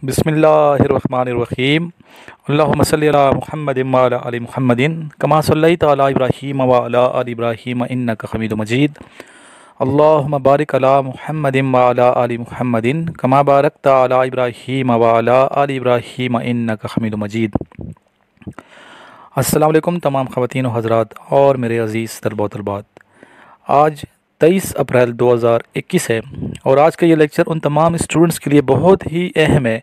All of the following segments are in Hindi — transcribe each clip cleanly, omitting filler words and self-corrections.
बिस्मिल्लाहिर्रहमानिर्रहीम। अल्लाहुम्मा सल्लि अला मुहम्मदिन व अला आलि मुहम्मदिन कमा सल्लैता अला इब्राहीम व अला आलि इब्राहीम इन्नका हमीदुम मजीद। अल्लाहुम्मा बारिक अला मुहम्मदिन व अला आलि मुहम्मदिन कमा बारकता अला इब्राहीम व अला आलि इब्राहीम इन्नका हमीदुम मजीद। अस्सलाम वालेकुम तमाम ख़वातीन व हज़रात और मेरे अज़ीज़ तलबा व तलबात। आज 23 अप्रैल 2021 है और आज का ये लेक्चर उन तमाम स्टूडेंट्स के लिए बहुत ही अहम है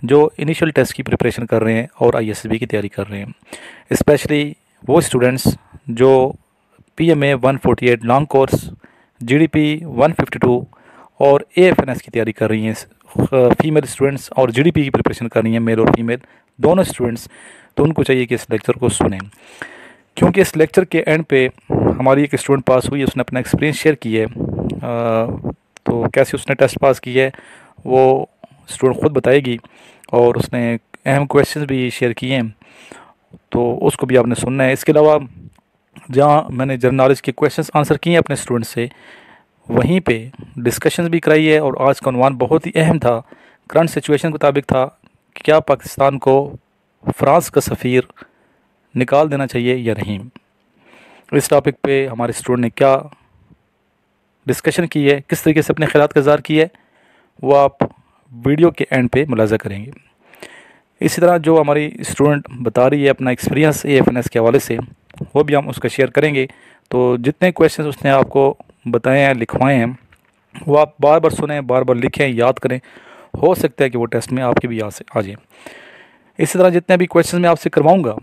जो इनिशियल टेस्ट की प्रिपरेशन कर रहे हैं और आईएसबी की तैयारी कर रहे हैं। स्पेशली वो स्टूडेंट्स जो पीएमए 148 लॉन्ग कोर्स, जीडीपी 152 और एएफएनएस की तैयारी कर रही हैं, फीमेल स्टूडेंट्स, और जीडीपी की प्रिपरेशन कर रही हैं, मेल और फीमेल दोनों स्टूडेंट्स। तो उनको चाहिए कि इस लेक्चर को सुनें, क्योंकि इस लेक्चर के एंड पे हमारी एक स्टूडेंट पास हुई है, उसने अपना एक्सपीरियंस शेयर किया है। तो कैसे उसने टेस्ट पास की है वो स्टूडेंट ख़ुद बताएगी और उसने अहम क्वेश्चंस भी शेयर किए हैं, तो उसको भी आपने सुनना है। इसके अलावा जहाँ मैंने जनरल नॉलेज के क्वेश्चंस आंसर किए हैं अपने स्टूडेंट से, वहीं पे डिस्कशंस भी कराई है। और आज का उन्वान बहुत ही अहम था, करंट सिचुएशन के मुताबिक था कि क्या पाकिस्तान को फ्रांस का सफ़ीर निकाल देना चाहिए या नहीं। इस टॉपिक पे हमारे स्टूडेंट ने क्या डिस्कशन की है, किस तरीके से अपने ख़यालात का इज़हार किया है, वो आप वीडियो के एंड पे मुलाज़ा करेंगे। इसी तरह जो हमारी स्टूडेंट बता रही है अपना एक्सपीरियंस एएफएनएस के हवाले से, वो भी हम उसका शेयर करेंगे। तो जितने क्वेश्चन उसने आपको बताए हैं, लिखवाए हैं, वो आप बार बार सुनें, बार बार लिखें, याद करें। हो सकता है कि वो टेस्ट में आपके भी आ जाए। इसी तरह जितने भी क्वेश्चन मैं आपसे करवाऊँगा,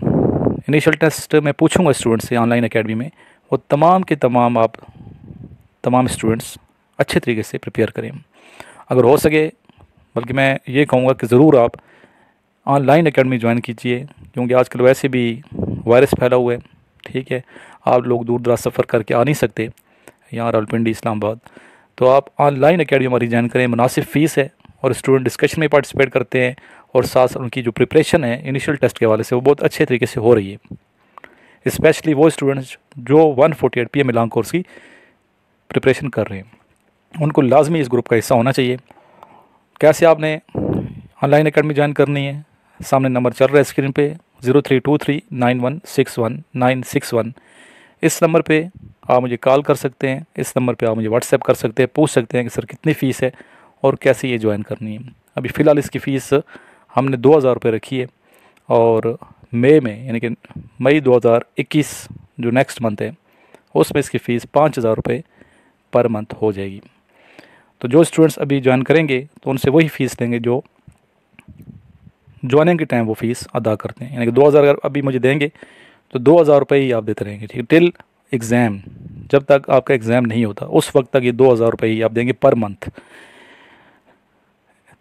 इनिशियल टेस्ट में पूछूंगा स्टूडेंट से ऑनलाइन एकेडमी में, वो तमाम के तमाम आप तमाम स्टूडेंट्स अच्छे तरीके से प्रिपेयर करें। अगर हो सके, बल्कि मैं ये कहूँगा कि ज़रूर आप ऑनलाइन एकेडमी ज्वाइन कीजिए, क्योंकि आजकल वैसे भी वायरस फैला हुआ है। ठीक है, आप लोग दूर दराज सफ़र करके आ नहीं सकते यहाँ रावलपिंडी इस्लामाबाद, तो आप ऑनलाइन एकेडमी हमारी ज्वाइन करें। मुनासिब फ़ीस है और स्टूडेंट डिस्कशन में पार्टिसिपेट करते हैं और साथ साथ उनकी जो प्रिपरेशन है इनिशियल टेस्ट के हवाले से वो बहुत अच्छे तरीके से हो रही है। स्पेशली वो स्टूडेंट्स जो 148 पीएमए लॉन्ग कोर्स की प्रिपरेशन कर रहे हैं, उनको लाजमी इस ग्रुप का हिस्सा होना चाहिए। कैसे आपने ऑनलाइन एकेडमी ज्वाइन करनी है, सामने नंबर चल रहा है स्क्रीन पे 03239161 इस नंबर पे आप मुझे कॉल कर सकते हैं। इस नंबर पे आप मुझे व्हाट्सएप कर सकते हैं, पूछ सकते हैं कि सर कितनी फ़ीस है और कैसे ये ज्वाइन करनी है। अभी फ़िलहाल इसकी फ़ीस हमने 2000 रुपये रखी है और मई में, यानी कि मई 2021 जो नेक्स्ट मंथ है, उसमें इसकी फ़ीस 5000 रुपये पर मंथ हो जाएगी। तो जो स्टूडेंट्स अभी ज्वाइन करेंगे तो उनसे वही फ़ीस लेंगे जो ज्वाइनिंग के टाइम वो फ़ीस अदा करते हैं। यानी कि 2000 अगर अभी मुझे देंगे तो 2000 रुपये ही आप देते रहेंगे, ठीक है, टिल एग्ज़ाम, जब तक आपका एग्ज़ाम नहीं होता उस वक्त तक ये 2000 रुपये ही आप देंगे पर मंथ।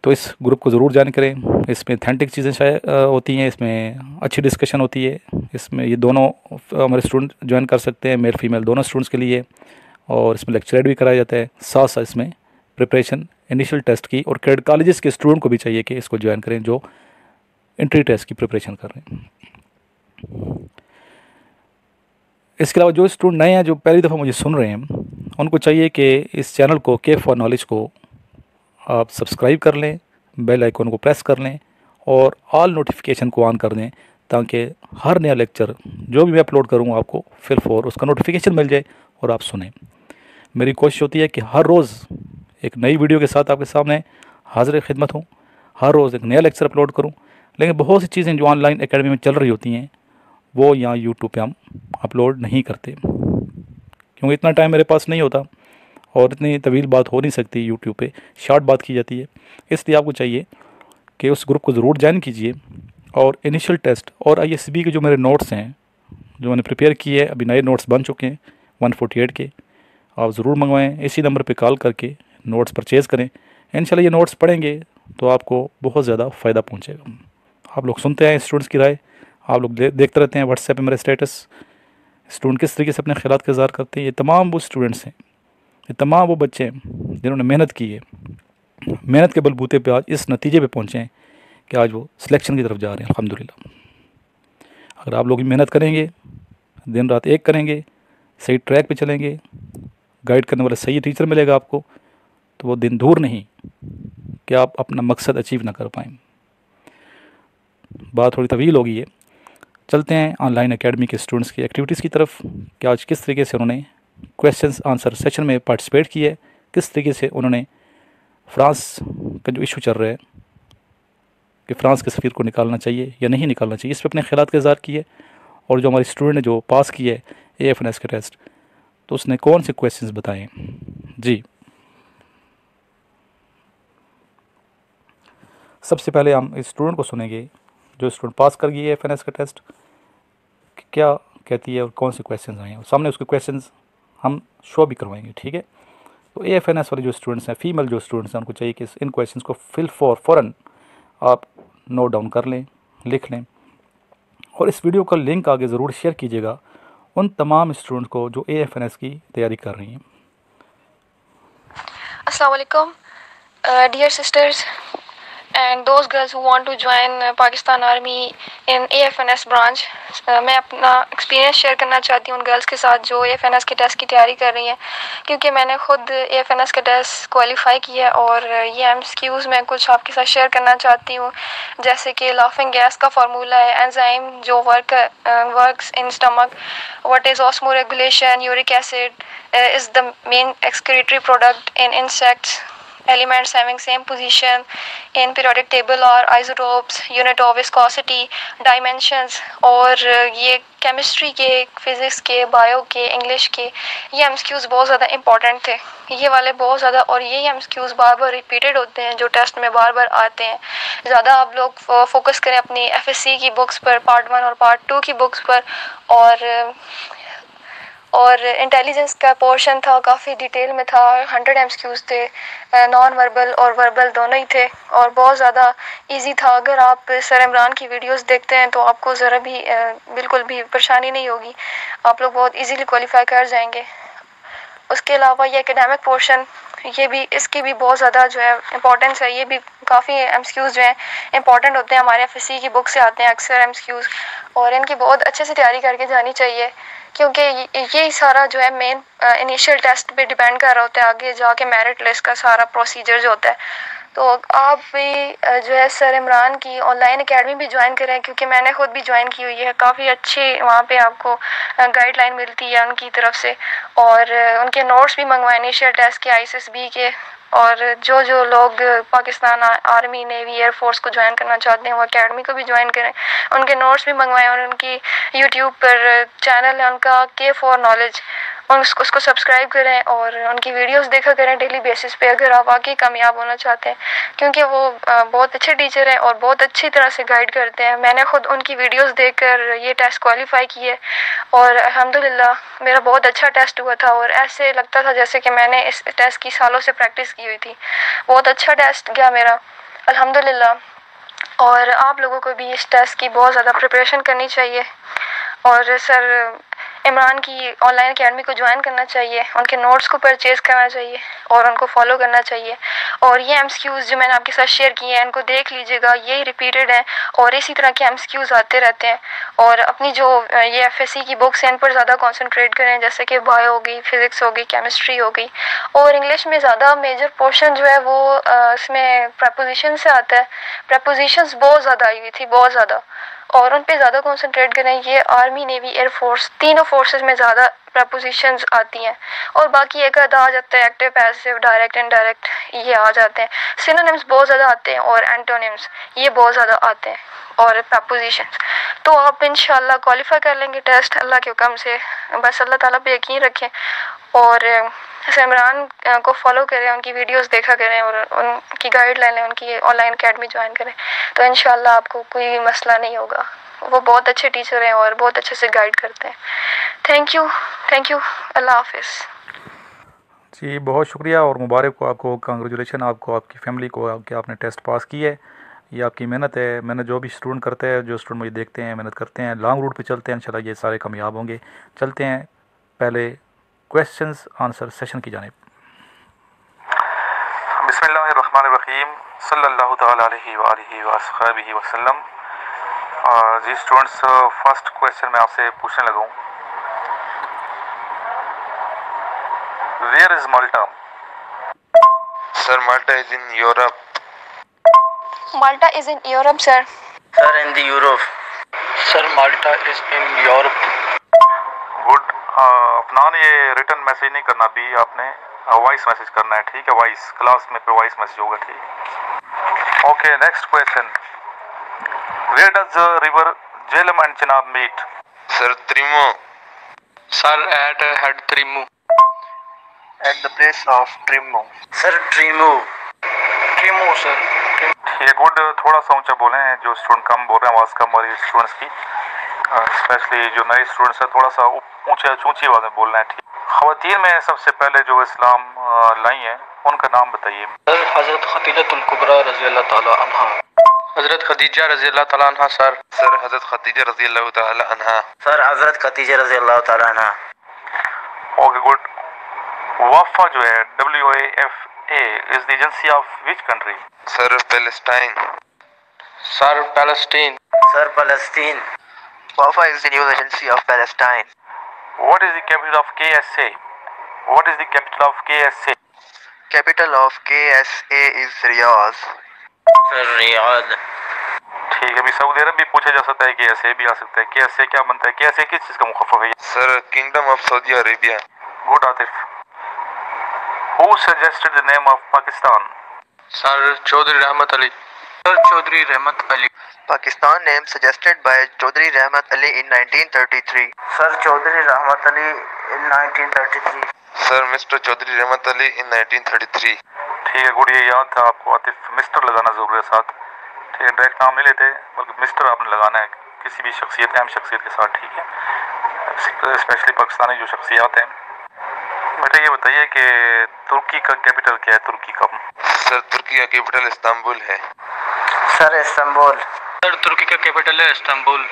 तो इस ग्रुप को ज़रूर ज्वाइन करें। इसमें ऑथेंटिक चीज़ें शायद होती हैं, इसमें अच्छी डिस्कशन होती है। इसमें ये दोनों हमारे स्टूडेंट ज्वाइन कर सकते हैं, मेल फीमेल दोनों स्टूडेंट्स के लिए। और इसमें लेक्चर भी कराया जाता है, साथ साथ इसमें प्रिपरेशन इनिशियल टेस्ट की। और क्रेडिट कॉलेजेस के स्टूडेंट को भी चाहिए कि इसको ज्वाइन करें जो एंट्री टेस्ट की प्रिपरेशन कर रहे हैं। इसके अलावा जो स्टूडेंट नए हैं, जो पहली दफ़ा मुझे सुन रहे हैं, उनको चाहिए कि इस चैनल को के फॉर नॉलेज को आप सब्सक्राइब कर लें, बेल आइकन को प्रेस कर लें और ऑल नोटिफिकेशन को ऑन कर दें, ताकि हर नया लेक्चर जो भी मैं अपलोड करूँ आपको फिर फॉर उसका नोटिफिकेशन मिल जाए और आप सुनें। मेरी कोशिश होती है कि हर रोज़ एक नई वीडियो के साथ आपके सामने हाजिर खिदमत हूँ, हर रोज़ एक नया लेक्चर अपलोड करूँ। लेकिन बहुत सी चीज़ें जो ऑनलाइन एकेडमी में चल रही होती हैं वो यहाँ यूट्यूब पे हम अपलोड नहीं करते, क्योंकि इतना टाइम मेरे पास नहीं होता और इतनी तवील बात हो नहीं सकती यूट्यूब पे, शॉर्ट बात की जाती है। इसलिए आपको चाहिए कि उस ग्रुप को ज़रूर ज्वाइन कीजिए और इनिशियल टेस्ट और आईएसबी के जो मेरे नोट्स हैं जो मैंने प्रिपेयर किए हैं, अभी नए नोट्स बन चुके हैं 148 के, आप ज़रूर मंगवाएं। इसी नंबर पे कॉल करके नोट्स परचेज़ करें। इंशाल्लाह ये नोट्स पढ़ेंगे तो आपको बहुत ज़्यादा फ़ायदा पहुँचेगा। आप लोग सुनते हैं स्टूडेंट्स की राय, आप लोग देखते रहते हैं व्हाट्सएप पे मेरे स्टेटस, स्टूडेंट किस तरीके से अपने ख़यालात का इज़हार करते हैं। ये तमाम वो स्टूडेंट्स हैं, ये तमाम वो बच्चे हैं जिन्होंने मेहनत की है, मेहनत के बलबूते पे आज इस नतीजे पे पहुँचे हैं कि आज वो सिलेक्शन की तरफ जा रहे हैं अल्हम्दुलिल्लाह। अगर आप लोग मेहनत करेंगे, दिन रात एक करेंगे, सही ट्रैक पे चलेंगे, गाइड करने वाला सही टीचर मिलेगा आपको, तो वो दिन दूर नहीं कि आप अपना मकसद अचीव ना कर पाएँ। बात थोड़ी तवील होगी ये। चलते हैं ऑनलाइन एकेडमी के स्टूडेंट्स की एक्टिविटीज़ की तरफ कि आज किस तरीके से उन्होंने क्वेश्चंस आंसर सेशन में पार्टिसिपेट किए, किस तरीके से उन्होंने फ्रांस का जो इशू चल रहा है कि फ्रांस के सफ़ीर को निकालना चाहिए या नहीं निकालना चाहिए, इस पर अपने ख्यालात का इज़हार किए। और जो हमारे स्टूडेंट ने जो पास किए AFNS के टेस्ट, तो उसने कौन से क्वेश्चंस बताए जी। सबसे पहले हम इस स्टूडेंट को सुनेंगे जो स्टूडेंट पास कर गई AFNS का टेस्ट, क्या कहती है और कौन से क्वेश्चंस आए हैं। सामने उसके क्वेश्चंस हम शो भी करवाएंगे, ठीक है। तो AFNS वाले जो स्टूडेंट्स हैं, फीमेल जो स्टूडेंट्स हैं, उनको चाहिए कि इन क्वेश्चंस को फ़ौरन आप नोट डाउन कर लें, लिख लें, और इस वीडियो का लिंक आगे ज़रूर शेयर कीजिएगा उन तमाम स्टूडेंट्स को जो AFNS की तैयारी कर रही हैं। अस्सलाम वालेकुम dear sisters and those girls who want to join Pakistan Army in AFNS branch. मैं अपना एक्सपीरियंस शेयर करना चाहती हूँ उन गर्ल्स के साथ जो AFNS के टेस्ट की तैयारी कर रही हैं, क्योंकि मैंने खुद AFNS का टेस्ट क्वालिफाई किया और ये MCQs मैं कुछ आपके साथ शेयर करना चाहती हूँ। जैसे कि लाफिंग गैस का फार्मूला है, एंजाइम जो works in stomach, what is osmoregulation, uric acid is the main excretory product in insects, elements having same position in periodic table or isotopes, unit of viscosity, dimensions, और ये केमिस्ट्री के, फिज़िक्स के, बायो के, इंग्लिश के ये MCQs बहुत ज़्यादा इंपॉर्टेंट थे, ये वाले बहुत ज़्यादा। और ये MCQs बार बार रिपीटेड होते हैं जो टेस्ट में बार बार आते हैं। ज़्यादा आप लोग फोकस करें अपनी FSC की बुक्स पर, पार्ट 1 और पार्ट 2 की बुक्स पर। और इंटेलिजेंस का पोर्शन था, काफ़ी डिटेल में था, 100 MCQs थे, नॉन वर्बल और वर्बल दोनों ही थे, और बहुत ज़्यादा इजी था। अगर आप सर इमरान की वीडियोस देखते हैं तो आपको ज़रा भी बिल्कुल भी परेशानी नहीं होगी, आप लोग बहुत इजीली क्वालिफाई कर जाएंगे। उसके अलावा ये एकेडमिक पोर्शन, ये भी, इसकी भी बहुत ज़्यादा जो है इंपॉर्टेंस है। ये भी काफ़ी MCQs जो हैं इंपॉर्टेंट होते हैं, हमारे FSC की बुक से आते हैं अक्सर MCQs, और इनकी बहुत अच्छे से तैयारी करके जानी चाहिए, क्योंकि ये सारा जो है मेन इनिशियल टेस्ट पे डिपेंड कर रहा होता है, आगे जाके मेरिट लिस्ट का सारा प्रोसीजर जो होता है। तो आप भी जो है सर इमरान की ऑनलाइन एकेडमी भी ज्वाइन करें, क्योंकि मैंने खुद भी ज्वाइन की हुई है। काफ़ी अच्छी वहाँ पे आपको गाइडलाइन मिलती है उनकी तरफ से, और उनके नोट्स भी मंगवाए इनिशियल टेस्ट के, ISSB के। और जो लोग पाकिस्तान आर्मी, नेवी, एयरफोर्स को ज्वाइन करना चाहते हैं वो एकेडमी को भी ज्वाइन करें, उनके नोट्स भी मंगवाएं। और उनकी यूट्यूब पर चैनल है उनका K4 Knowledge, उसको सब्सक्राइब करें और उनकी वीडियोस देखा करें डेली बेसिस पे, अगर आप वाकई कामयाब होना चाहते हैं, क्योंकि वो बहुत अच्छे टीचर हैं और बहुत अच्छी तरह से गाइड करते हैं। मैंने खुद उनकी वीडियोस देखकर ये टेस्ट क्वालिफाई किए और अल्हम्दुलिल्लाह मेरा बहुत अच्छा टेस्ट हुआ था, और ऐसे लगता था जैसे कि मैंने इस टेस्ट की सालों से प्रैक्टिस की हुई थी। बहुत अच्छा टेस्ट गया मेरा अल्हम्दुलिल्लाह। और आप लोगों को भी इस टेस्ट की बहुत ज़्यादा प्रिपरेशन करनी चाहिए और सर इमरान की ऑनलाइन एकेडमी को ज्वाइन करना चाहिए, उनके नोट्स को परचेज़ करना चाहिए और उनको फॉलो करना चाहिए। और ये MCQs जो मैंने आपके साथ शेयर किए हैं इनको देख लीजिएगा, यही रिपीटेड हैं और इसी तरह के MCQs आते रहते हैं। और अपनी जो ये FSC की बुक्स हैं इन पर ज़्यादा कॉन्सेंट्रेट करें, जैसे कि बायो हो गई, फिज़िक्स हो गई, केमिस्ट्री हो गई। और इंग्लिश में ज़्यादा मेजर पोर्शन जो है वो इसमें प्रपोजिशन से आता है। प्रपोजिशंस बहुत ज़्यादा आई हुई थी, बहुत ज़्यादा, और उन पे ज़्यादा कंसंट्रेट करें। ये आर्मी, नेवी, एयरफोर्स तीनों फोर्सेस में ज़्यादा प्रपोजिशंस आती हैं, और बाकी एक आधा आ जाता है एक्टिव, पैसिव, डायरेक्ट, इनडायरेक्ट, ये आ जाते हैं। सिनोनिम्स बहुत ज़्यादा आते हैं और एंटोनिम्स ये बहुत ज़्यादा आते हैं, और प्रपोजिशंस। तो आप इंशाल्लाह क्वालिफाई कर लेंगे टेस्ट अल्लाह के हुक्म से, बस अल्लाह ताला पे यकीन रखें और इमरान को फॉलो करें, उनकी वीडियोस देखा करें और उनकी गाइडलाइन है, उनकी ऑनलाइन एकेडमी ज्वाइन करें, तो इंशाल्लाह आपको कोई मसला नहीं होगा। वो बहुत अच्छे टीचर हैं और बहुत अच्छे से गाइड करते हैं। थैंक यू, अल्लाह हाफिज़। जी बहुत शुक्रिया और मुबारक हो आपको, कांग्रेचुलेशन आपको, आपकी फैमिली को कि आपने टेस्ट पास की है। ये आपकी मेहनत है। मैंने जो भी स्टूडेंट करते हैं, जो स्टूडेंट मुझे देखते हैं, मेहनत करते हैं, लॉन्ग रूट पे चलते हैं, इंशाल्लाह ये सारे कामयाब होंगे। चलते हैं पहले क्वेश्चंस आंसर सेशन की जानिब। बिस्मिल्लाहिर्रहमानिर्रहीम, सल्लल्लाहु तआला अलैहि व आलिहि व अस्हाबिहि वसल्लम। जी स्टूडेंट्स, फर्स्ट क्वेश्चन मैं आपसे पूछने लगा हूँ, where is Malta? Sir Malta is in Europe. Malta is in Europe sir. Sir in the Europe. Sir Malta is in Europe. Good. Afnan, ये रिटर्न मैसेज नहीं करना अभी, आपने वॉइस मैसेज करना है, ठीक है? वॉइस क्लास में पे वॉइस मैसेज होगा, ठीक? Okay, next question. Where does river Jhelum and Chenab meet? Sir Trimmu. Sir at head Trimmu. At the place of Trimmu. Sir Trimmu. Trimmu sir. ठीक है, गुड। थोड़ा सा ऊंचा बोलें, जो स्टूडेंट कम बोल रहे हैं, आवाज़ कम हो रही है स्टूडेंट्स की, स्पेशली जो नए स्टूडेंट्स हैं, थोड़ा सा ऊंची आवाज़ में बोलना है, ठीक? ख़वातीन में सबसे पहले जो इस्लाम लाई हैं उनका नाम बताइए। सर हज़रत खदीजतुल कुबरा रज़ी अल्लाह ताला अन्हा। हज़रत खदीजा रज़ी अल्लाह ताला अन्हा। सर हज़रत खदीजा रज़ी अल्लाह ताला अन्हा। सर हज़रत खदीजा रज़ी अल्लाह ताला अन्हा। Okay, good. वाफा जो है WAFA is the agency of which country? Sir Palestine. Sir Palestine. Sir Palestine. वाफा is the news agency of Palestine. What is the capital of KSA? What is the capital of KSA? Capital of KSA is Riyadh. Sir Riyadh. ठीक है, अभी सऊदी अरब भी पूछा जा सकता है, KSA भी आ सकता है। KSA क्या बनता है? KSA किस चीज़ का मुखफ़फ़ है? Sir kingdom of Saudi Arabia. Good Atif. Who suggested the name of Pakistan? Sir Chaudhry Rahmat Ali. Sir Chaudhry Rahmat Ali. Pakistan name suggested by Chaudhry Rahmat Ali in 1933। Sir Chaudhry Rahmat Ali in 1933। Sir mister Chaudhry Rahmat Ali in 1933। ठीक है, गुड। ये याद था आपको आतिफ, मिस्टर लगाना ज़रूरी है साथ, ठीक है? डायरेक्ट नाम नहीं लेते, बल्कि मिस्टर आपने लगाना है किसी भी शख्सियत, अहम शख्सियत के साथ, ठीक है? स्पेशली पाकिस्तानी जो शख्सियात हैं। बेटा ये बताइए कि तुर्की का कैपिटल क्या है? तुर्की का? सर तुर्की का कैपिटल इस्तांबुल है। Sir Istanbul. सर तुर्की का कैपिटल है Istanbul.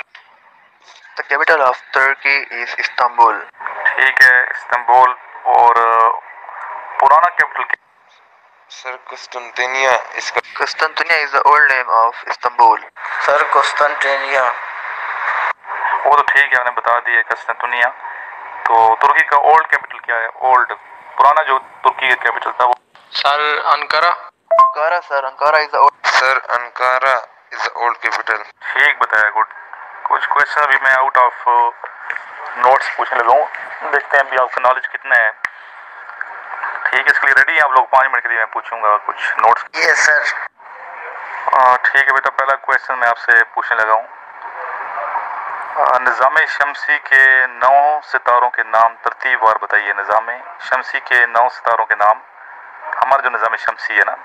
The capital of Turkey is Istanbul. ठीक है, इस्तांबुल। और पुराना कैपिटल क्या? सर कुस्तुनतिनिया। इसका कुस्तुनतिनिया is the old name of Istanbul. Sir कुस्तुनतिनिया। वो तो ठीक है, आपने बता दिया कुस्तुनतिनिया। तो तुर्की का ओल्ड कैपिटल क्या है? ओल्ड पुराना जो तुर्की का कैपिटल था वो? Sir Ankara. Ankara. Sir Ankara is the old. Sir Ankara is the old capital. ठीक बताया, गुड। कुछ क्वेश्चन अभी मैं आउट ऑफ नोट्स पूछने लगा हूँ, देखते हैं अभी आपका नॉलेज कितना है। ठीक है, इसके लिए रेडी हैं आप लोग? 5 मिनट के लिए मैं पूछूंगा कुछ नोट्स। Yes sir. ठीक है बेटा, पहला क्वेश्चन मैं आपसे पूछने लगा हूँ। निज़ाम शमसी के 9 सितारों के नाम तरतीबवार बताइए। निज़ाम शमसी के 9 सितारों के नाम, हमारा जो निज़ाम शमसी है ना,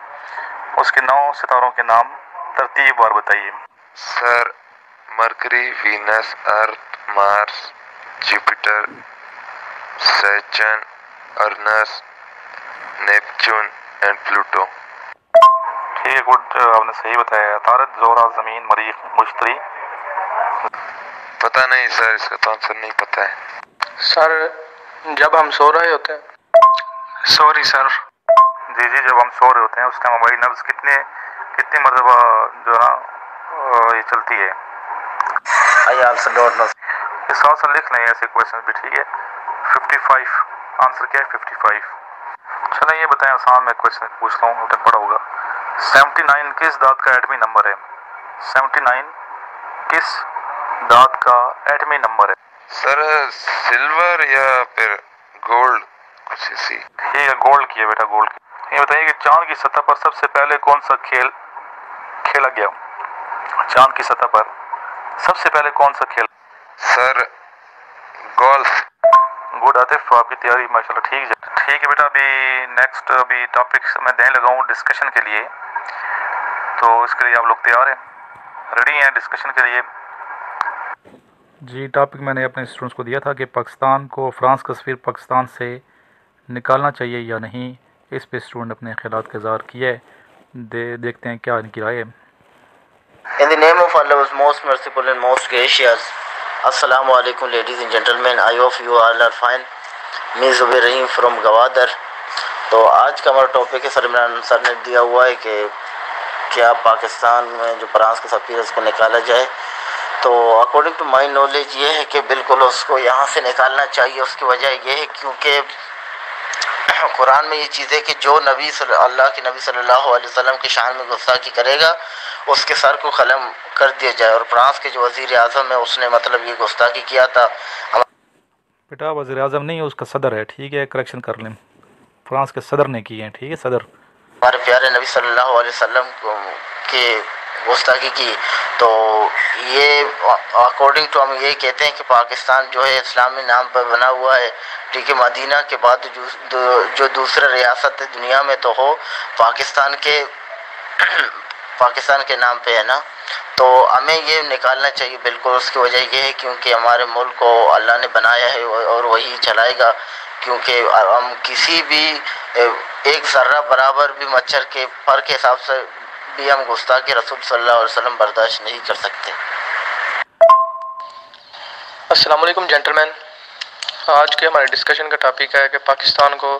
उसके 9 सितारों के नाम तरतीबवार बताइए। Sir mercury, Venus, earth, Mars, Jupiter, Saturn, earns, Neptune and Pluto. ठीक है, गुड। आपने सही बताया। अतारद, ज़ोहरा, ज़मीन, मरीख, मुश्तरी। पता नहीं सर, इसका तो आंसर नहीं पता है। सर जब हम सो रहे होते हैं। Sorry sir. जी, जब हम सो रहे होते हैं उस टाइम हमारी नब्ज़ कितनी मरतबा जो है ना ये चलती है? I also don't know. इस साथ लिख लें ऐसे क्वेश्चन भी, ठीक है? 55। आंसर क्या है? 55। चलो ये बताएं, आसान मैं क्वेश्चन पूछता हूँ, आपने पढ़ा होगा। 79 किस दात का एटमी नंबर है? 79 किस दात का एटमी नंबर है? सर सिल्वर या फिर गोल्ड, कुछ ऐसी। ठीक है, गोल्ड की है बेटा, गोल्ड की। ये बताइए कि चांद की सतह पर सबसे पहले कौन सा खेल खेला गया? चांद की सतह पर सबसे पहले कौन सा खेल? Sir golf. गुड आतिफ, आपकी तैयारी माशाल्लाह ठीक है। ठीक है बेटा, अभी नेक्स्ट टॉपिक मैं देने लगा हूँ डिस्कशन के लिए, तो इसके लिए आप लोग तैयार हैं, रेडी हैं डिस्कशन के लिए? जी, टॉपिक मैंने अपने स्टूडेंट्स को दिया था कि पाकिस्तान को फ्रांस का सफ़ीर पाकिस्तान से निकालना चाहिए या नहीं। इस पे स्टूडेंट अपने ख्यालात का इज़हार किया है, देखते हैं क्या इनकी राय है। In the name of Allah who is most merciful and most gracious. Assalamu alaikum ladies and gentlemen. I hope you all are fine. मैं ज़ुबैर रहीम फ्रॉम गवादर। तो आज का हमारा टॉपिक है, सर इमरान सर ने दिया हुआ है कि क्या पाकिस्तान में जो फ्रांस का सफ़ीर है उसको निकाला जाए। तो अकॉर्डिंग टू माई नॉलेज ये है कि बिल्कुल उसको यहाँ से निकालना चाहिए। उसकी वजह ये है क्योंकि कुरान में ये चीज़ है कि जो अल्लाह के नबी सल्लल्लाहु अलैहि वसल्लम की शान में गुस्ताखी करेगा उसके सर को कलम कर दिया जाए। और फ्रांस के जो वज़ीर आज़म है उसने मतलब ये गुस्ताखी किया था। बेटा वज़ीर आज़म नहीं, उसका सदर है, ठीक है, करेक्शन कर लें, फ्रांस के सदर ने की है, ठीक है, सदर। हमारे प्यारे नबी सल्लल्लाहु अलैहि वसल्लम के गुस्ताखी की। तो ये अकॉर्डिंग टू हम ये कहते हैं कि पाकिस्तान जो है इस्लामी नाम पर बना हुआ है, ठीक है। मदीना के बाद जो दूसरा रियासत है दुनिया में तो हो पाकिस्तान के नाम पे है ना। तो हमें ये निकालना चाहिए बिल्कुल। उसकी वजह ये है क्योंकि हमारे मुल्क को अल्लाह ने बनाया है और वही चलाएगा। क्योंकि हम किसी भी एक ज़र्रा बराबर भी मच्छर के पर के हिसाब से भी हम गुस्ताखी रसूल सल्लल्लाहु अलैहि वसल्लम बर्दाश्त नहीं कर सकते। अस्सलाम वालेकुम जेंटलमैन। आज के हमारे डिस्कशन का टॉपिक है कि पाकिस्तान को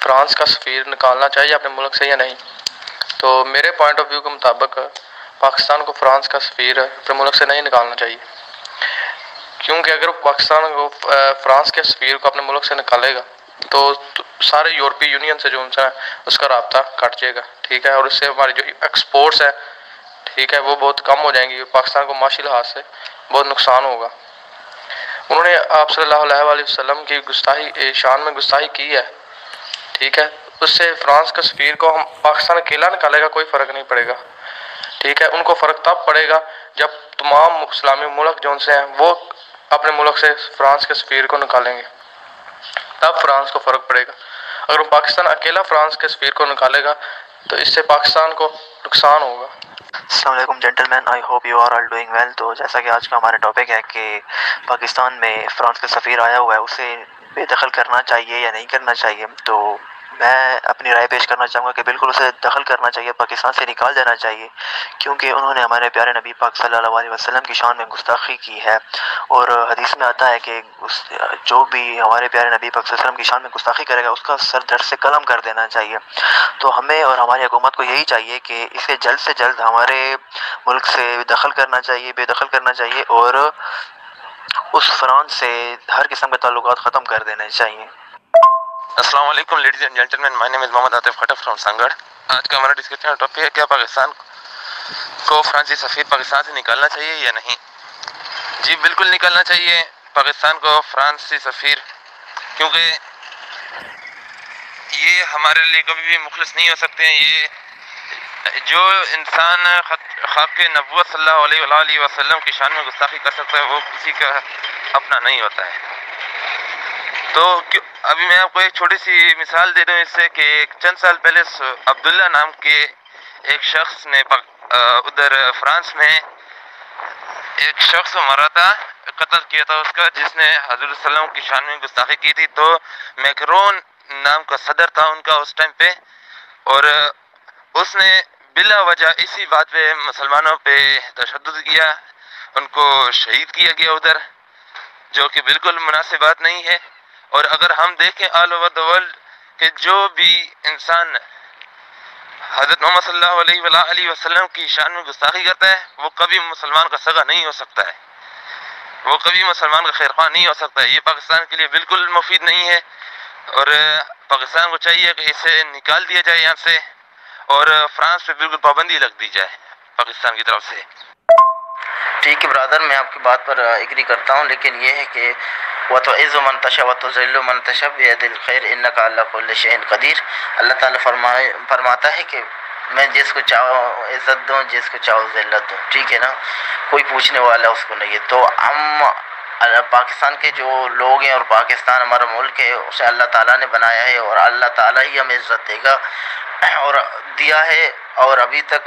फ्रांस का सफ़ीर निकालना चाहिए अपने मुल्क से या नहीं। तो मेरे पॉइंट ऑफ व्यू के मुताबिक पाकिस्तान को फ्रांस का सफ़ीर अपने मुल्क से नहीं निकालना चाहिए, क्योंकि अगर पाकिस्तान को फ्रांस के सफ़ीर को अपने मुल्क से निकालेगा तो सारे यूरोपीय यूनियन से जो उनका उसका रब्ता कट जाएगा, ठीक है। और इससे हमारी जो एक्सपोर्ट्स है, ठीक है, वो बहुत कम हो जाएंगी। पाकिस्तान को माशी लिहाज से बहुत नुकसान होगा। उन्होंने आप सल्लल्लाहु अलैहि वसल्लम की गुस्ताखी शान में गुस्ताखी की है, ठीक है। उससे फ्रांस का सफ़ीर को हम पाकिस्तान अकेला निकालेगा कोई फ़र्क नहीं पड़ेगा, ठीक है। उनको फ़र्क तब पड़ेगा जब तमाम इस्लामी मुल्क जो उनसे हैं वो अपने मुल्क से फ्रांस के सफ़ीर को निकालेंगे, तब फ्रांस को फ़र्क पड़ेगा। अगर पाकिस्तान अकेला फ्रांस के सफ़ीर को निकालेगा तो इससे पाकिस्तान को नुकसान होगा। अस्सलाम वालेकुम gentleman, I hope you are all doing well. तो जैसा कि आज का हमारा टॉपिक है कि पाकिस्तान में फ़्रांस का सफ़ीर आया हुआ है, उसे बेदखल करना चाहिए या नहीं करना चाहिए। तो मैं अपनी राय पेश करना चाहूँगा कि बिल्कुल उसे दखल करना चाहिए, पाकिस्तान से निकाल देना चाहिए, क्योंकि उन्होंने हमारे प्यारे नबी पाक सल्लल्लाहु अलैहि वसल्लम की शान में गुस्ताखी की है। और हदीस में आता है कि जो भी हमारे प्यारे नबी पाक सल्लल्लाहु अलैहि वसल्लम की शान में गुस्ताखी करेगा उसका सर धड़ से कलम कर देना चाहिए। तो हमें और हमारी हुकूमत को यही चाहिए कि इसे जल्द से जल्द हमारे मुल्क से बेदखल करना चाहिए और उस फ्रांस से हर किस्म के ताल्लुकात ख़त्म कर देने चाहिए। अस्सलाम वालेकुम ladies and gentleman, my name is Mohammad Atif Khattar from Sangad. आज का हमारा डिस्कशन का टॉपिक है क्या पाकिस्तान को फ्रांसीसी सफ़ीर पाकिस्तान से निकालना चाहिए या नहीं। जी बिल्कुल निकालना चाहिए पाकिस्तान को फ्रांसीसी सफ़ीर, क्योंकि ये हमारे लिए कभी भी मुखलिस नहीं हो सकते हैं। ये जो इंसान खाक नबूवत सल्लल्लाहु अलैहि वसल्लम की शान में गुस्ताखी कर सकता है वो किसी का अपना नहीं होता है। तो अभी मैं आपको एक छोटी सी मिसाल दे दूँ इससे कि चंद साल पहले अब्दुल्ला नाम के एक शख्स ने उधर फ्रांस में एक शख्स मारा था, कत्ल किया था उसका, जिसने हज़रत सल्लल्लाहु की शान में गुस्ताखी की थी। तो मैक्रोन नाम का सदर था उनका उस टाइम पे, और उसने बिला वजह इसी बात पे मुसलमानों पे तशद्दुद किया, उनको शहीद किया गया उधर, जो कि बिल्कुल मुनासिब बात नहीं है। और अगर हम देखें ऑल ओवर द वर्ल्ड कि जो भी इंसान हज़रत मोहम्मद सल्लल्लाहु अलैहि वसल्लम की शान में गुस्ताखी करता है वो कभी मुसलमान का सगा नहीं हो सकता है, वो कभी मुसलमान का खैरख्वाह नहीं हो सकता है। ये पाकिस्तान के लिए बिल्कुल मुफीद नहीं है और पाकिस्तान को चाहिए कि इसे निकाल दिया जाए यहाँ से और फ्रांस पे बिल्कुल पाबंदी लग दी जाए पाकिस्तान की तरफ से। ठीक है ब्रदर, मैं आपकी बात पर एग्री करता हूँ, लेकिन ये है कि व तो इज़्ज़ु मन तशा व तुज़िल्लु मन तशा बियदिल खैर इन्नका अला कुल्लि शैइन क़दीर। अल्लाह ताला फरमाता है कि मैं जिसको चाहूँ इज़्ज़त दूँ, जिसको चाहूँ ज़िल्लत दूँ, ठीक है ना, कोई पूछने वाला उसको नहीं है। तो हम पाकिस्तान के जो लोग हैं और पाकिस्तान हमारा मुल्क है उसे अल्लाह ताला ने बनाया है और अल्लाह ताला ही हमें इज़्ज़त देगा और दिया है, और अभी तक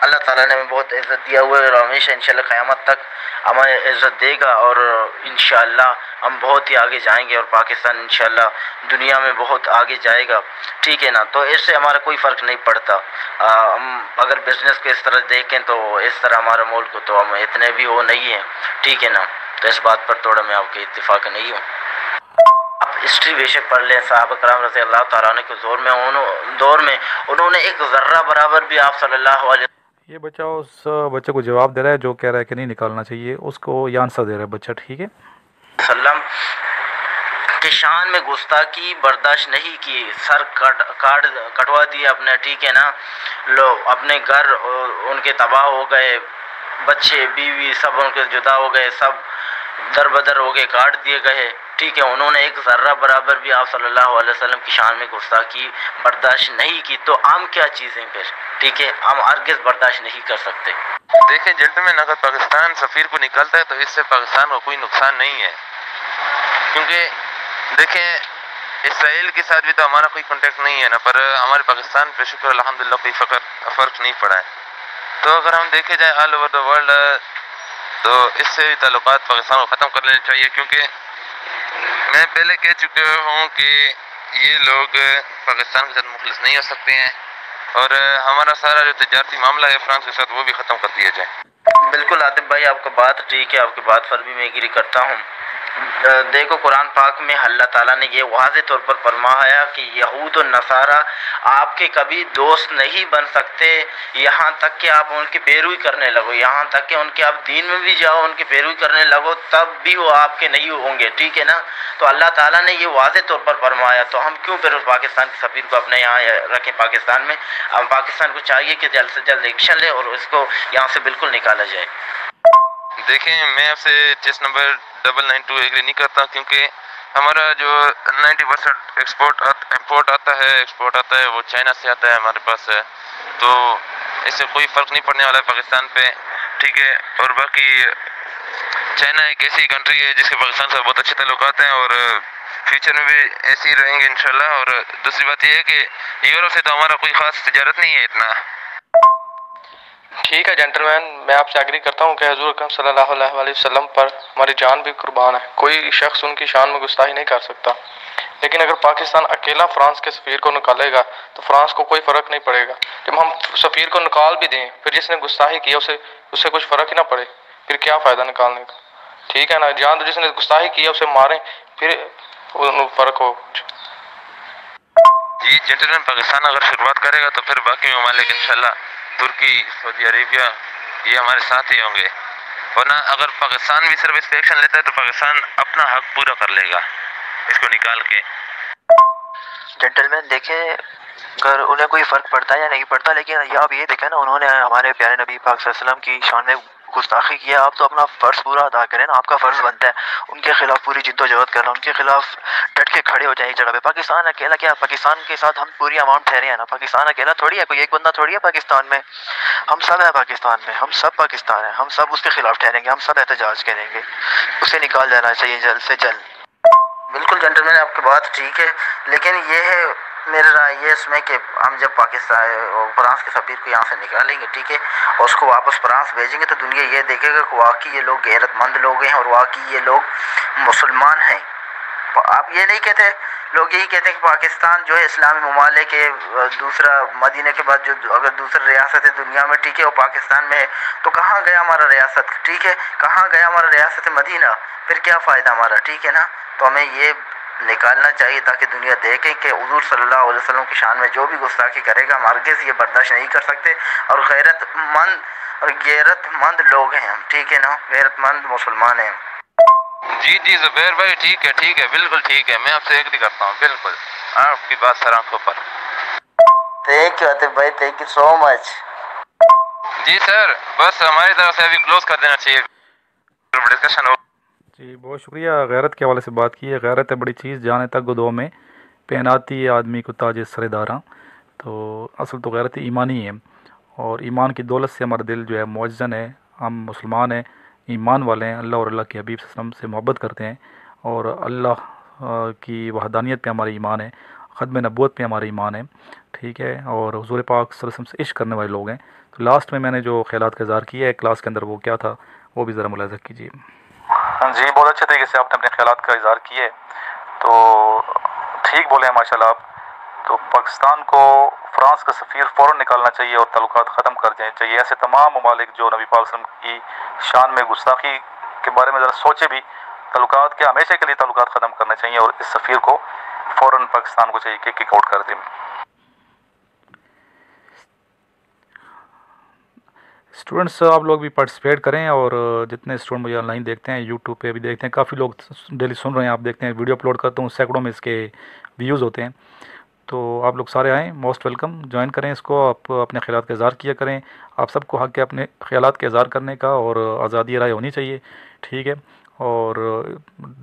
अल्लाह ताला ने हमें बहुत इज़्ज़त दिया हुआ है और हमेशा इंशाल्लाह क़यामत तक हमें इज़्ज़त देगा और इंशाल्लाह हम बहुत ही आगे जाएंगे और पाकिस्तान इंशाल्लाह दुनिया में बहुत आगे जाएगा, ठीक है ना। तो इससे हमारा कोई फ़र्क नहीं पड़ता। हम अगर बिज़नेस को इस तरह देखें तो इस तरह हमारा मुल्क को तो हम इतने भी वो नहीं हैं, ठीक है ना। तो इस बात पर थोड़ा मैं आपके इत्तेफाक नहीं हूँ। आप हिस्ट्री बेशक पढ़ लें, साहब कराम रज़ी अल्लाह तआला अन्हु के दौर में उन्होंने एक ज़र्रा बराबर भी आप सल्लल्लाहु अलैहि। ये बच्चा उस बच्चे को जवाब दे रहा है जो कह रहा है कि नहीं निकालना चाहिए, उसको ये आंसर दे रहा है बच्चा, ठीक है। वसल्लम कि शान में गुस्ताखी बर्दाश्त नहीं की, सर कटवा दिए अपने, ठीक है ना। लो अपने घर उनके तबाह हो गए, बच्चे बीवी सब उनके जुदा हो गए, सब दर बदर हो गए, काट दिए गए, ठीक है। उन्होंने एक ज़र्रा बराबर भी आप सल्लल्लाहु अलैहि वसल्लम की शान में गुस्ताखी बर्दाश्त नहीं की, तो हम क्या चीज़ें फिर, ठीक है, हम हरगिज़ बर्दाश्त नहीं कर सकते। देखें जेंटलमैन, अगर पाकिस्तान सफ़ीर को निकालता है तो इससे पाकिस्तान को कोई नुकसान नहीं है, क्योंकि देखें इसराइल के साथ भी तो हमारा कोई कॉन्टेक्ट नहीं है ना, पर हमारे पाकिस्तान पे शुक्र अल्हम्दुलिल्लाह कोई फ़र्क नहीं पड़ा है। तो अगर हम देखे जाए ऑल ओवर द वर्ल्ड, तो इससे भी ताल्लुकात पाकिस्तान को ख़त्म कर लेने चाहिए, क्योंकि मैं पहले कह चुका हूँ कि ये लोग पाकिस्तान के साथ मुखलिस नहीं हो सकते हैं, और हमारा सारा जो तजारती मामला है फ्रांस के साथ वो भी ख़त्म कर दिया जाए। बिल्कुल आतिफ भाई, आपका बात ठीक है, आपकी बात पर भी मैं एग्री करता हूँ। देखो कुरान पाक में अल्लाह ताला ने ये वाज़े तौर पर फरमाया कि यहूद और नसारा आपके कभी दोस्त नहीं बन सकते, यहाँ तक कि आप उनकी पैरवी करने लगो, यहाँ तक कि उनके आप दीन में भी जाओ, उनकी पैरवी करने लगो, तब भी वो आपके नहीं होंगे, ठीक है ना। तो अल्लाह ताला ने ये वाज़े तौर पर फरमाया, तो हम क्यों फिर पाकिस्तान के सफ़ीर को अपने यहाँ रखें पाकिस्तान में। हम पाकिस्तान को चाहिए कि जल्द से जल्द एक्शन ले और इसको यहाँ से बिल्कुल निकाला जाए। देखें मैं आपसे चेस नंबर 992 एग्री नहीं करता, क्योंकि हमारा जो 90% एक्सपोर्ट आता है वो चाइना से आता है हमारे पास है, तो इससे कोई फ़र्क नहीं पड़ने वाला है पाकिस्तान पे, ठीक है। और बाकी चाइना एक ऐसी कंट्री है जिसके पाकिस्तान से बहुत अच्छे ताल्लुकात हैं और फ्यूचर में भी ऐसे ही रहेंगे इंशाल्लाह। और दूसरी बात यह है कि यूरोप से तो हमारा कोई ख़ास तिजारत नहीं है इतना। ठीक है जेंटलमैन, मैं आपसे एग्री करता हूँ कि हज़ूर अकरम सल्लल्लाहु अलैहि वसल्लम पर हमारी जान भी कुर्बान है, कोई शख्स उनकी शान में गुस्ताखी नहीं कर सकता। लेकिन अगर पाकिस्तान अकेला फ्रांस के सफ़ीर को निकालेगा तो फ्रांस को कोई फ़र्क नहीं पड़ेगा। जब हम सफ़ीर को निकाल भी दें, फिर जिसने गुस्ताखी किया उससे कुछ फ़र्क ही ना पड़े, फिर क्या फ़ायदा निकालने का, ठीक है ना। जान तो जिसने गुस्ताखी किया उसे मारें, फिर फ़र्क हो। जी जेंटलमैन, पाकिस्तान अगर शुरुआत करेगा तो फिर बाकी ममालिक इंशाल्लाह तुर्की, सऊदी अरेबिया ये हमारे साथ ही होंगे, वरना अगर पाकिस्तान भी सिर्फ इस पर एक्शन लेता है तो पाकिस्तान अपना हक पूरा कर लेगा इसको निकाल के। जेंटलमैन देखें, अगर उन्हें कोई फ़र्क पड़ता है या नहीं पड़ता, लेकिन ये आप ये देखें ना, उन्होंने हमारे प्यारे नबी पाक सल्लल्लाहु अलैहि वसल्लम की शान में गुस्ताखी किया। आप तो अपना फ़र्ज़ पूरा अदा करें ना, आपका फ़र्ज़ बनता है उनके खिलाफ पूरी जिद्दोजहद करना, उनके खिलाफ डट के खड़े हो जाए एक जगह पे। पाकिस्तान अकेला क्या, पाकिस्तान के साथ हम पूरी अवाम ठहरे हैं ना, पाकिस्तान अकेला थोड़ी है, कोई एक बंदा थोड़ी है पाकिस्तान में, हम सब है पाकिस्तान में, हम सब पाकिस्तान है, हम सब उसके खिलाफ ठहरेंगे, हम सब एहतजाज करेंगे, उसे निकाल देना चाहिए जल्द से जल्द। बिल्कुल जेंटलमैन, आपकी बात ठीक है, लेकिन ये है मेरा राय ये इसमें कि हम जब पाकिस्तान फ्रांस के सफ़ीर को यहाँ से निकालेंगे, ठीक है, और उसको वापस फ्रांस भेजेंगे, तो दुनिया ये देखेगा कि वाकई ये लोग गैरतमंद लोग हैं और वाकई ये लोग मुसलमान हैं। आप ये नहीं कहते, लोग यही कहते हैं कि पाकिस्तान जो है इस्लामी ममालिक है, दूसरा मदीने के बाद जो अगर दूसरी रियासत है दुनिया में, ठीक है, वो पाकिस्तान में है, तो कहाँ गया हमारा रियासत, ठीक है, कहाँ गया हमारा रियासत मदीना, फिर क्या फ़ायदा हमारा, ठीक है ना। तो हमें ये निकालना चाहिए ताकि दुनिया देखे कि हुज़ूर सल्लल्लाहु अलैहि वसल्लम की शान में जो भी गुस्ताखी करेगा हम हरगिज़ ये बर्दाश्त नहीं कर सकते। और गैरतमंद लोग हैं हम, ठीक है ना, गैरतमंद मुसलमान हैं। जी जी ज़ुबैर भाई, ठीक है, बिल्कुल ठीक है, मैं आपसे एग्री करता हूँ, बिल्कुल आपकी बात सर आंखों पर। थैंक यू आतिफ भाई, थैंक यू सो मच। जी सर, बस हमारी तरफ से अभी क्लोज कर देना चाहिए डिस्कशन। जी बहुत शुक्रिया, गैरत के हवाले से बात की है। गैरत है बड़ी चीज़, जाने तक गुदों में पहनाती है आदमी को ताज सरेदारा। तो असल तो गैरत ईमानी है, और ईमान की दौलत से हमारा दिल जो है मुअज़्ज़न है। हम मुसलमान हैं, ईमान वाले हैं, अल्लाह और अल्लाह के हबीब सल्लल्लाहु अलैहि वसल्लम से मोहब्बत करते हैं, और अल्लाह की वहदानियत पे हमारा ईमान है, ख़त्म नबूवत पे हमारा ईमान है, ठीक है, और हुज़ूर पाक सल्लल्लाहु अलैहि वसल्लम से इश्क करने वाले लोग हैं। तो लास्ट में मैंने जो ख्यालात का इज़हार किया है क्लास के अंदर, वो क्या था वो भी ज़रा मुलाज़ा कीजिए। जी बहुत अच्छे तरीके से आपने अपने ख्यालात का इज़हार किए, तो ठीक बोले हैं माशाल्लाह आप। तो पाकिस्तान को फ्रांस का सफ़ीर फ़ौरन निकालना चाहिए और ताल्लुकात ख़त्म कर देने चाहिए। ऐसे तमाम ममालिक जो नबी पाक सल्लल्लाहु अलैहि वसल्लम की शान में गुस्ताखी के बारे में ज़रा सोचे भी, ताल्लुकात के हमेशा के लिए ताल्लुकात ख़त्म करने चाहिए, और इस सफ़ीर को फ़ौरन पाकिस्तान को चाहिए कि किक आउट कर दें। स्टूडेंट्स आप लोग भी पार्टिसिपेट करें, और जितने स्टूडेंट मुझे ऑनलाइन देखते हैं, यूट्यूब पे भी देखते हैं, काफ़ी लोग डेली सुन रहे हैं, आप देखते हैं वीडियो अपलोड करता हूँ, सैकड़ों में इसके व्यूज़ होते हैं। तो आप लोग सारे आएँ, मोस्ट वेलकम, ज्वाइन करें इसको, आप अपने ख़यालात का इज़हार किया करें। आप सबको हक़ है अपने ख़यालात का इज़हार करने का, और आज़ादी राय होनी चाहिए, ठीक है। और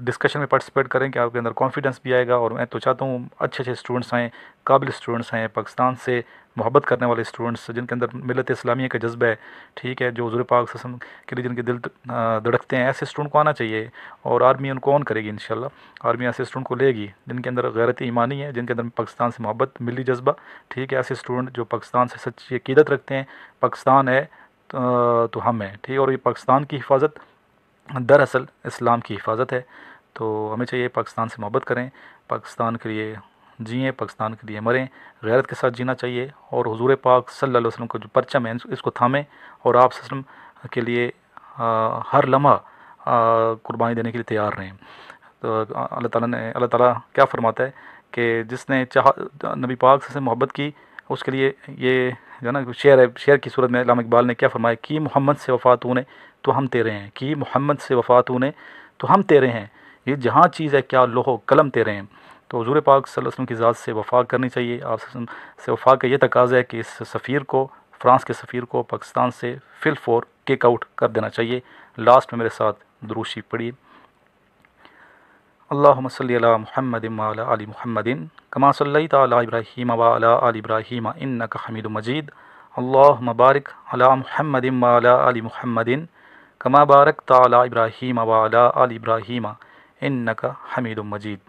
डिस्कशन में पार्टिसिपेट करें कि आपके अंदर कॉन्फिडेंस भी आएगा। और मैं तो चाहता हूँ अच्छे अच्छे स्टूडेंट्स आएँ, काबिल स्टूडेंट्स आएँ, पाकिस्तान से मोहब्बत करने वाले स्टूडेंट्स, जिनके अंदर मिलत इस्लामिया का जज्बा है, ठीक है, जो हुज़ूर पाक सल्लल्लाहु अलैहि वसल्लम के लिए जिनके दिल धड़कते हैं, ऐसे स्टूडेंट को आना चाहिए। और आर्मी उनको ऑन करेगी इंशाल्लाह, आर्मी ऐसे स्टूडेंट को लेगी जिनके अंदर गैरत ईमानी है, जिनके अंदर पाकिस्तान से मोहब्बत, मिली जज्बा, ठीक है। ऐसे स्टूडेंट जो पाकिस्तान से सच्ची अकीदत रखते हैं, पाकिस्तान है तो हम हैं, ठीक है। और ये पाकिस्तान की हिफाजत दरअसल इस्लाम की हिफाजत है। तो हमें चाहिए पाकिस्तान से मोहब्बत करें, पाकिस्तान के लिए जिएँ, पाकिस्तान के लिए मरें, गैरत के साथ जीना चाहिए। और हुज़ूर पाक सल्लल्लाहु अलैहि वसल्लम का जो परचम है इसको थामें, और आप सल्लल्लाहु अलैहि वसल्लम के लिए हर लम्हा कुर्बानी देने के लिए तैयार रहें। तो अल्लाह ताला क्या फ़रमाता है कि जिसने नबी पाक से मोहब्बत की, उसके लिए ये जो है ना शेर है, शेर की सूरत में अल्लामा इकबाल ने क्या फ़रमाया कि मोहम्मद से वफ़ा तूने तो हम तेरे हैं, कि मोहम्मद से वफ़ा तूने तो हम तेरे हैं, ये जहाँ चीज़ है क्या लोहो कलम तेरे हैं। तो हुज़ूर पाक सल्लल्लाहु अलैहि वसल्लम की ज़ात से वफ़ा करनी चाहिए। आप से वफ़ा का ये तकाज़ा है कि इस सफ़ीर को, फ़्रांस के सफ़ीर को पाकिस्तान से फिल फोर किक आउट कर देना चाहिए। लास्ट में मेरे साथ दुरूद शरीफ पढ़िए। अल्लाहुम्मा सल्लि अला मुहम्मदिन व अला आलि मुहम्मदिन कमा सल्लैता अला इब्राहीम व अला आलि इब्राहीम इन्नका हमीदुम मजीद। अल्लाहुम्मा बारिक अला मुहम्मदिन व अला आलि मुहम्मदिन कमा बारकता अला इब्राहीम व अला आलि इब्राहीम इन्नका हमीदुम मजीद।